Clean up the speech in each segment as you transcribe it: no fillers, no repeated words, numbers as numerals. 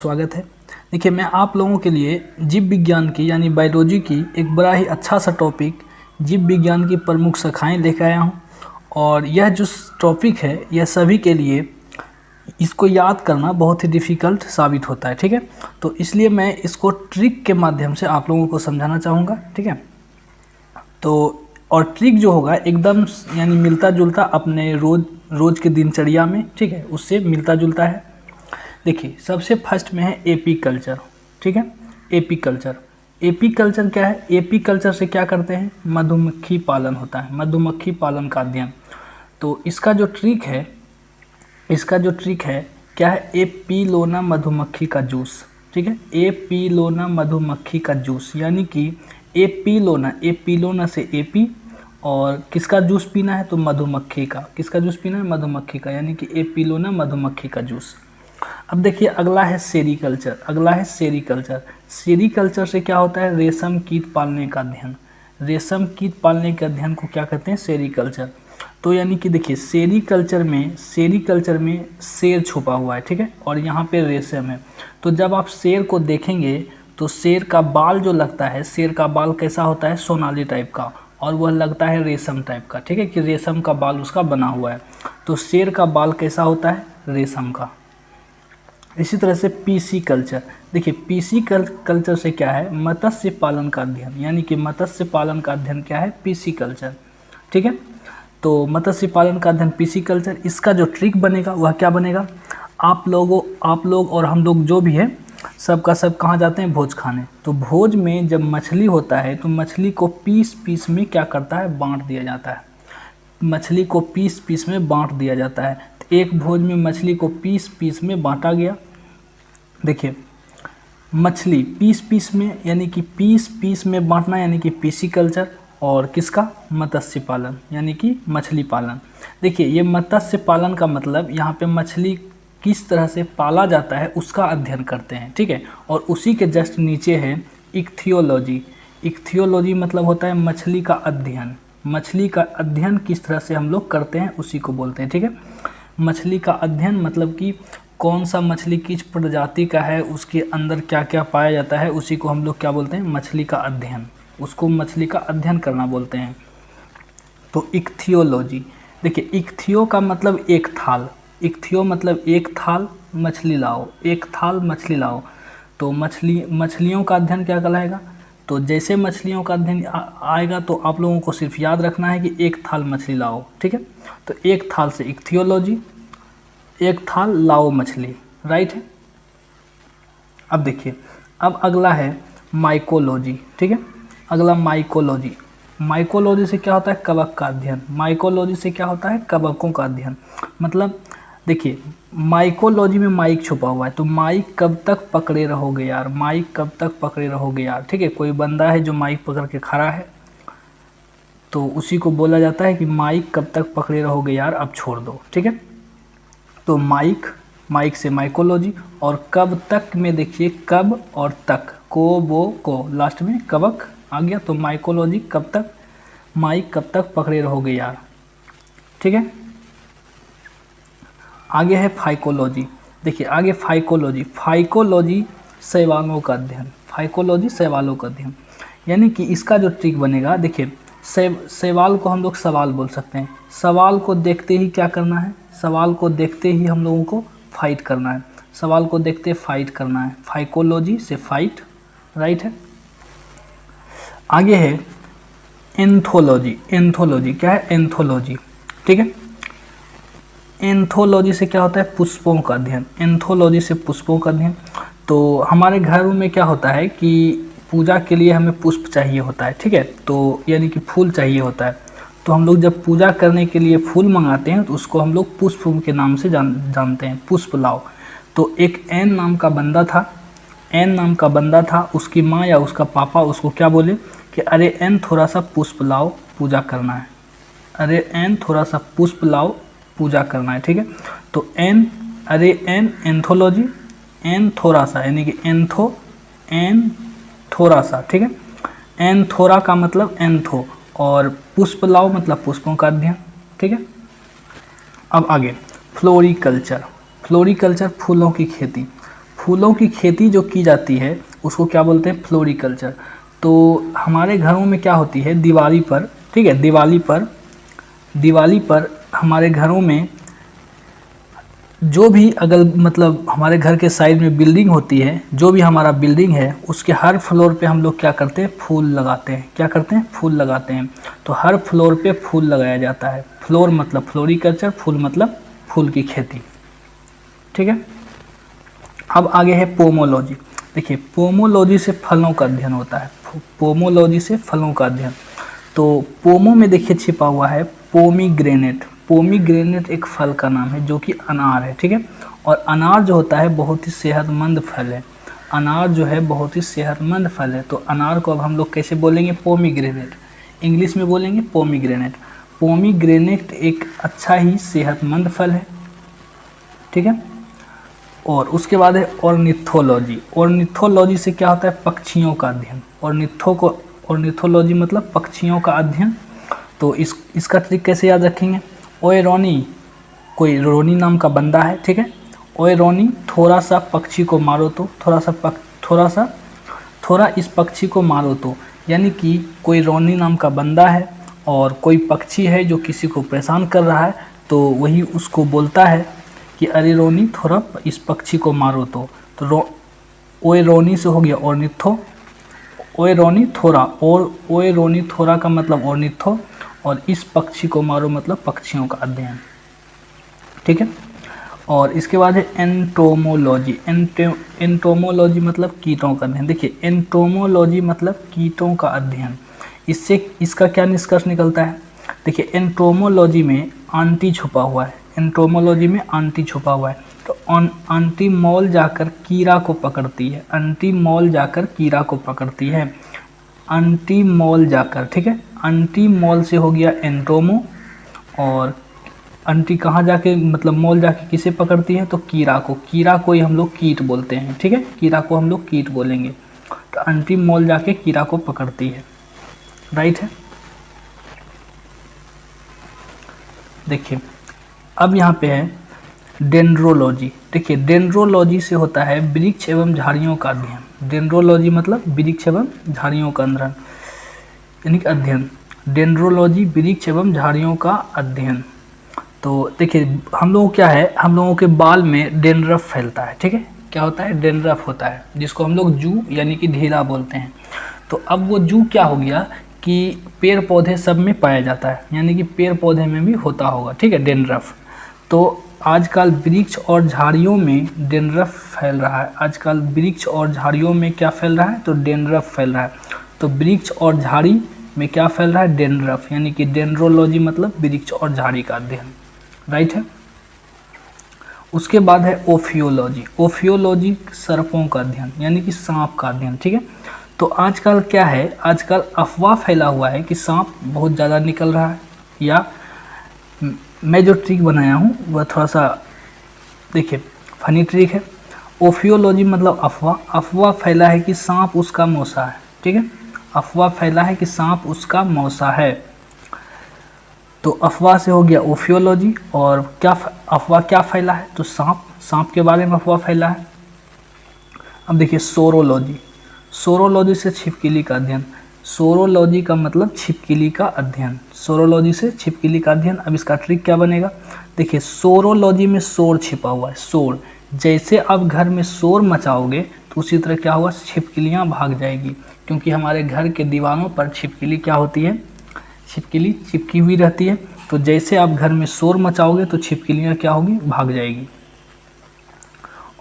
स्वागत है। देखिए, मैं आप लोगों के लिए जीव विज्ञान की यानी बायोलॉजी की एक बड़ा ही अच्छा सा टॉपिक जीव विज्ञान की प्रमुख शाखाएं लेकर आया हूं। और यह जो टॉपिक है यह सभी के लिए इसको याद करना बहुत ही डिफ़िकल्ट साबित होता है। ठीक है, तो इसलिए मैं इसको ट्रिक के माध्यम से आप लोगों को समझाना चाहूँगा। ठीक है, तो और ट्रिक जो होगा एकदम यानी मिलता जुलता अपने रोज़ के दिनचर्या में, ठीक है, उससे मिलता जुलता है। देखिए, सबसे फर्स्ट में है एपी कल्चर। ठीक है, एपी कल्चर। एपी कल्चर क्या है? एपी कल्चर से क्या करते हैं? मधुमक्खी पालन होता है, मधुमक्खी पालन का अध्ययन। तो इसका जो ट्रिक है क्या है? एपीलोना मधुमक्खी का जूस। ठीक है, एपीलोना मधुमक्खी का जूस, यानी कि एपीलोना से एपी और किसका जूस पीना है? तो मधुमक्खी का। किसका जूस पीना है? मधुमक्खी का, यानी कि एपीलोना मधुमक्खी का जूस। अब देखिए, अगला है सेरीकल्चर। सेरीकल्चर से क्या होता है? रेशम कीट पालने का अध्ययन। रेशम कीट पालने के अध्ययन को क्या कहते हैं? सेरीकल्चर। तो यानी कि देखिए, सेरीकल्चर में शेर छुपा हुआ है। ठीक है, और यहाँ पे रेशम है। तो जब आप शेर को देखेंगे तो शेर का बाल जो लगता है, शेर का बाल कैसा होता है? सोनाली टाइप का, और वह लगता है रेशम टाइप का। ठीक है, कि रेशम का बाल उसका बना हुआ है। तो शेर का बाल कैसा होता है? रेशम का। इसी तरह से पीसी कल्चर। देखिए, पीसी कल्चर से क्या है? मत्स्य पालन का अध्ययन, यानी कि मत्स्य पालन का अध्ययन क्या है? PC culture. ठीक है, तो मत्स्य पालन का अध्ययन पीसी कल्चर। इसका जो ट्रिक बनेगा वह क्या बनेगा? आप लोग और हम लोग जो भी है सबका सब कहाँ जाते हैं? भोज खाने। तो भोज में जब मछली होता है तो मछली को पीस में क्या करता है? बांट दिया जाता है। मछली को पीस में बांट दिया जाता है। एक भोज में मछली को पीस में बांटा गया। देखिए, मछली पीस में, यानी कि पीस में बांटना, यानी कि पीसी कल्चर। और किसका? मत्स्य पालन, यानी कि मछली पालन। देखिए, ये मत्स्य पालन का मतलब यहाँ पे मछली किस तरह से पाला जाता है उसका अध्ययन करते हैं। ठीक है, और उसी के जस्ट नीचे है इक्थियोलॉजी। इक्थियोलॉजी मतलब होता है मछली का अध्ययन। मछली का अध्ययन किस तरह से हम लोग करते हैं उसी को बोलते हैं। ठीक है, मछली का अध्ययन मतलब कि कौन सा मछली किस प्रजाति का है, उसके अंदर क्या क्या पाया जाता है, उसी को हम लोग क्या बोलते हैं? मछली का अध्ययन। उसको मछली का अध्ययन करना बोलते हैं। तो इक्थियोलॉजी। देखिए, इक्थियो का मतलब एक थाल। इक्थियो मतलब एक थाल मछली लाओ, एक थाल मछली लाओ। तो मछलियों का अध्ययन क्या कहलाएगा? तो जैसे मछलियों का अध्ययन आएगा तो आप लोगों को सिर्फ याद रखना है कि एक थाल मछली लाओ। ठीक है, तो एक थाल से इक्थियोलॉजी, एक थाल लाओ मछली, राइट है। अब देखिए, अब अगला है माइकोलॉजी। ठीक है, अगला माइकोलॉजी। माइकोलॉजी से क्या होता है? कवक का अध्ययन। माइकोलॉजी से क्या होता है? कवकों का अध्ययन। मतलब देखिए, माइकोलॉजी में माइक छुपा हुआ है। तो माइक कब तक पकड़े रहोगे यार? माइक कब तक पकड़े रहोगे यार? ठीक है, कोई बंदा है जो माइक पकड़ के खड़ा है तो उसी को बोला जाता है कि माइक कब तक पकड़े रहोगे यार, अब छोड़ दो। ठीक है, तो माइक से माइकोलॉजी। और कब तक में देखिए, कब और तक, को लास्ट में कवक आ गया। तो माइकोलॉजी कब तक, माइक कब तक पकड़े रहोगे यार। ठीक है, आगे है फाइकोलॉजी। देखिए, आगे फाइकोलॉजी शैवालों का अध्ययन। फाइकोलॉजी शैवालों का अध्ययन, यानी कि इसका जो ट्रिक बनेगा, देखिए, शैवाल को हम लोग सवाल बोल सकते हैं। सवाल को देखते ही क्या करना है? सवाल को देखते ही हम लोगों को फाइट करना है। सवाल को देखते फाइट करना है। फाइकोलॉजी से फाइट, राइट है। आगे है एंथोलॉजी। एंथोलॉजी क्या है? एंथोलॉजी। ठीक है, एंथोलॉजी से क्या होता है? पुष्पों का अध्ययन। एंथोलॉजी से पुष्पों का अध्ययन। तो हमारे घरों में क्या होता है कि पूजा के लिए हमें पुष्प चाहिए होता है। ठीक है, तो यानी कि फूल चाहिए होता है। तो हम लोग जब पूजा करने के लिए फूल मंगाते हैं तो उसको हम लोग पुष्प के नाम से जानते हैं, पुष्प लाओ। तो एक एन नाम का बंदा था। उसकी माँ या उसका पापा उसको क्या बोले कि अरे एन, थोड़ा सा पुष्प लाओ, पूजा करना है। अरे एन, थोड़ा सा पुष्प लाओ, पूजा करना है। ठीक है, तो एन, अरे एन, एंथोलॉजी, एन थोड़ा सा, यानी कि एन थोड़ा सा। ठीक है, एन थोड़ा का मतलब एंथो, और पुष्प लाओ मतलब पुष्पों का अध्ययन। ठीक है, अब आगे फ्लोरिकल्चर। फ्लोरिकल्चर फूलों की खेती। फूलों की खेती जो की जाती है उसको क्या बोलते हैं, फ्लोरिकल्चर। तो हमारे घरों में क्या होती है, दिवाली पर, ठीक है, दिवाली पर हमारे घरों में जो भी अगल मतलब हमारे घर के साइड में बिल्डिंग होती है, जो भी हमारा बिल्डिंग है उसके हर फ्लोर पे हम लोग क्या करते हैं, फूल लगाते हैं। क्या करते हैं, फूल लगाते हैं। तो हर फ्लोर पे फूल लगाया जाता है। फ्लोर मतलब फ्लोरिकल्चर, फूल मतलब फूल की खेती, ठीक है। अब आगे है पोमोलॉजी। देखिए पोमोलॉजी से फलों का अध्ययन होता है, पोमोलॉजी से फलों का अध्ययन। तो पोमो में देखिए छिपा हुआ है पोमीग्रेनेट। पोमीग्रेनेट एक फल का नाम है जो कि अनार है, ठीक है। और अनार जो होता है बहुत ही सेहतमंद फल है। अनार जो है बहुत ही सेहतमंद फल है। तो अनार को अब हम लोग कैसे बोलेंगे, पोमीग्रेनेट। इंग्लिश में बोलेंगे पोमीग्रेनेट। पोमीग्रेनेट एक अच्छा ही सेहतमंद फल है, ठीक है। और उसके बाद है ऑर्निथोलॉजी। ऑर्निथोलॉजी से क्या होता है, पक्षियों का अध्ययन। ऑर्निथोलॉजी मतलब पक्षियों का अध्ययन। तो इसका ट्रिक कैसे याद रखेंगे, ओए रोनी, कोई रोनी नाम का बंदा है, ठीक है। ओए रोनी थोड़ा सा पक्षी को मारो तो, थोड़ा इस पक्षी को मारो तो, यानी कि कोई रोनी नाम का बंदा है और कोई पक्षी है जो किसी को परेशान कर रहा है, तो वही उसको बोलता है कि अरे रोनी थोड़ा इस पक्षी को मारो तो ओए रोनी से हो गया ऑर्निथो, ओए रोनी थोड़ा, और ओए रोनी थोड़ा का मतलब ऑर्निथो, और इस पक्षी को मारो मतलब पक्षियों का अध्ययन, ठीक है। और इसके बाद है एंटोमोलॉजी। एंटोमोलॉजी मतलब कीटों का अध्ययन। देखिए एंटोमोलॉजी मतलब कीटों का अध्ययन। इसका क्या निष्कर्ष निकलता है, देखिए एंटोमोलॉजी में आंटी छुपा हुआ है। एंटोमोलॉजी में आंटी छुपा हुआ है। तो आंटी मॉल जाकर कीड़ा को पकड़ती है। आंटी मॉल जाकर कीड़ा को पकड़ती है। आंटी मॉल जाकर, ठीक है। आंटी मॉल से हो गया एंटोमो, और आंटी कहाँ जाके मतलब मॉल जाके किसे पकड़ती है, तो कीड़ा को। कीड़ा को ही हम लोग कीट बोलते हैं, ठीक है। कीड़ा को हम लोग कीट बोलेंगे। तो आंटी मॉल जाके कीड़ा को पकड़ती है, राइट है। देखिए अब यहाँ पे है डेंड्रोलॉजी। देखिए डेंड्रोलॉजी से होता है वृक्ष एवं झाड़ियों का अध्ययन। डेंड्रोलॉजी मतलब वृक्ष एवं झाड़ियों का अध्ययन, यानी कि अध्ययन। डेंड्रोलॉजी वृक्ष एवं झाड़ियों का अध्ययन। तो देखिए हम लोगों क्या है, हम लोगों के बाल में डेंड्रफ फैलता है, ठीक है। क्या होता है, डेंड्रफ होता है, जिसको हम लोग जू यानी कि ढीला बोलते हैं। तो अब वो जू क्या हो गया कि पेड़ पौधे सब में पाया जाता है, यानी कि पेड़ पौधे में भी होता होगा, ठीक है, डेंड्रफ। तो आजकल वृक्ष और झाड़ियों में डेंड्रफ फैल रहा है। आजकल वृक्ष और झाड़ियों में क्या फैल रहा है, तो डेंड्रफ फैल रहा है। तो वृक्ष और झाड़ी में क्या फैल रहा है, डेंड्रफ, यानी कि डेंड्रोलॉजी मतलब वृक्ष और झाड़ी का अध्ययन, राइट है। उसके बाद है ओफियोलॉजी। ओफियोलॉजी सर्पों का अध्ययन, यानी कि सांप का अध्ययन, ठीक है। तो आजकल क्या है, आजकल अफवाह फैला हुआ है कि सांप बहुत ज़्यादा निकल रहा है, या मैं जो ट्रिक बनाया हूँ वह थोड़ा सा देखिए फनी ट्रिक है। ओफियोलॉजी मतलब अफवाह फैला है कि सांप उसका मौसा है, ठीक है। अफवाह फैला है कि सांप उसका मौसा है। तो अफवाह से हो गया ओफियोलॉजी। और क्या अफवाह क्या फैला है, तो सांप के बारे में अफवाह फैला है। अब देखिए सोरोलॉजी। सोरोलॉजी से छिपकली का अध्ययन। सोरोलॉजी का मतलब छिपकली का अध्ययन। सोरोलॉजी से छिपकली का अध्ययन। अब इसका ट्रिक क्या बनेगा, देखिए सोरोलॉजी में शोर छिपा हुआ है, शोर। जैसे आप घर में शोर मचाओगे तो उसी तरह क्या होगा, छिपकलियाँ भाग जाएगी, क्योंकि हमारे घर के दीवारों पर छिपकली क्या होती है, छिपकली चिपकी हुई रहती है। तो जैसे आप घर में शोर मचाओगे तो छिपकलियाँ क्या होगी, भाग जाएगी।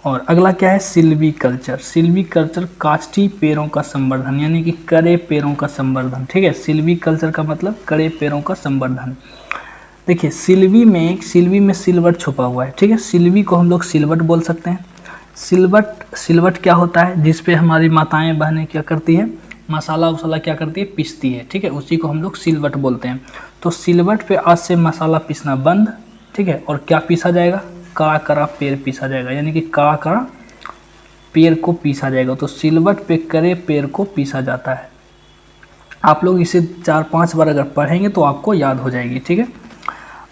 और अगला क्या है, सिल्वी कल्चर। सिल्वी कल्चर काष्ठी पेड़ों का संवर्धन, यानी कि कड़े पेड़ों का संवर्धन, ठीक है। सिल्वी कल्चर का मतलब कड़े पेड़ों का संवर्धन। देखिए सिल्वी में सिल्वट छुपा हुआ है, ठीक है। सिल्वी को हम लोग सिल्वट बोल सकते हैं। सिल्वट क्या होता है, जिसपे हमारी माताएं बहनें क्या करती है, मसाला वसाला क्या करती है, पीसती है, ठीक है। उसी को हम लोग सिल्वट बोलते हैं। तो सिल्वट पे आज से मसाला पीसना बंद, ठीक है। और क्या पीसा जाएगा, कड़ा कड़ा पेड़ पीसा जाएगा, यानी कि कड़ा कड़ा पेड़ को पीसा जाएगा। तो सिल्वट पे कड़े पेड़ को पीसा जाता है। आप लोग इसे 4-5 बार अगर पढ़ेंगे तो आपको याद हो जाएगी, ठीक है।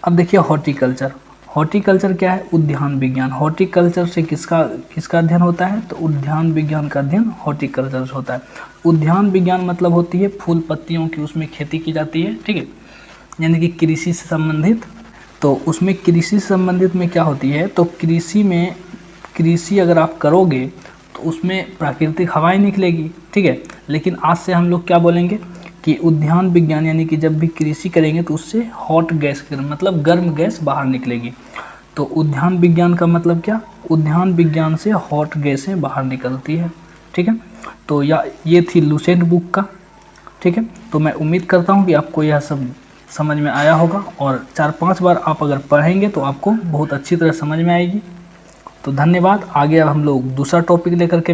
अब देखिए हॉर्टिकल्चर। हॉर्टिकल्चर क्या है? उद्यान विज्ञान। हॉर्टिकल्चर से किसका अध्ययन होता है? तो उद्यान विज्ञान का अध्ययन हॉर्टिकल्चर से होता है। उद्यान विज्ञान मतलब होती है फूल पत्तियों की उसमें खेती की जाती है, ठीक है, यानी कि कृषि से संबंधित। तो उसमें कृषि से संबंधित में क्या होती है? तो कृषि अगर आप करोगे तो उसमें प्राकृतिक हवाएं निकलेगी, ठीक है। लेकिन आज से हम लोग क्या बोलेंगे कि उद्यान विज्ञान यानी कि जब भी कृषि करेंगे तो उससे हॉट गैस मतलब गर्म गैस बाहर निकलेगी। तो उद्यान विज्ञान का मतलब क्या? उद्यान विज्ञान से हॉट गैसें बाहर निकलती है, ठीक है। तो ये थी लुसेंट बुक का, ठीक है। तो मैं उम्मीद करता हूँ कि आपको यह सब समझ में आया होगा, और 4-5 बार आप अगर पढ़ेंगे तो आपको बहुत अच्छी तरह समझ में आएगी। तो धन्यवाद। आगे अब हम लोग दूसरा टॉपिक लेकर के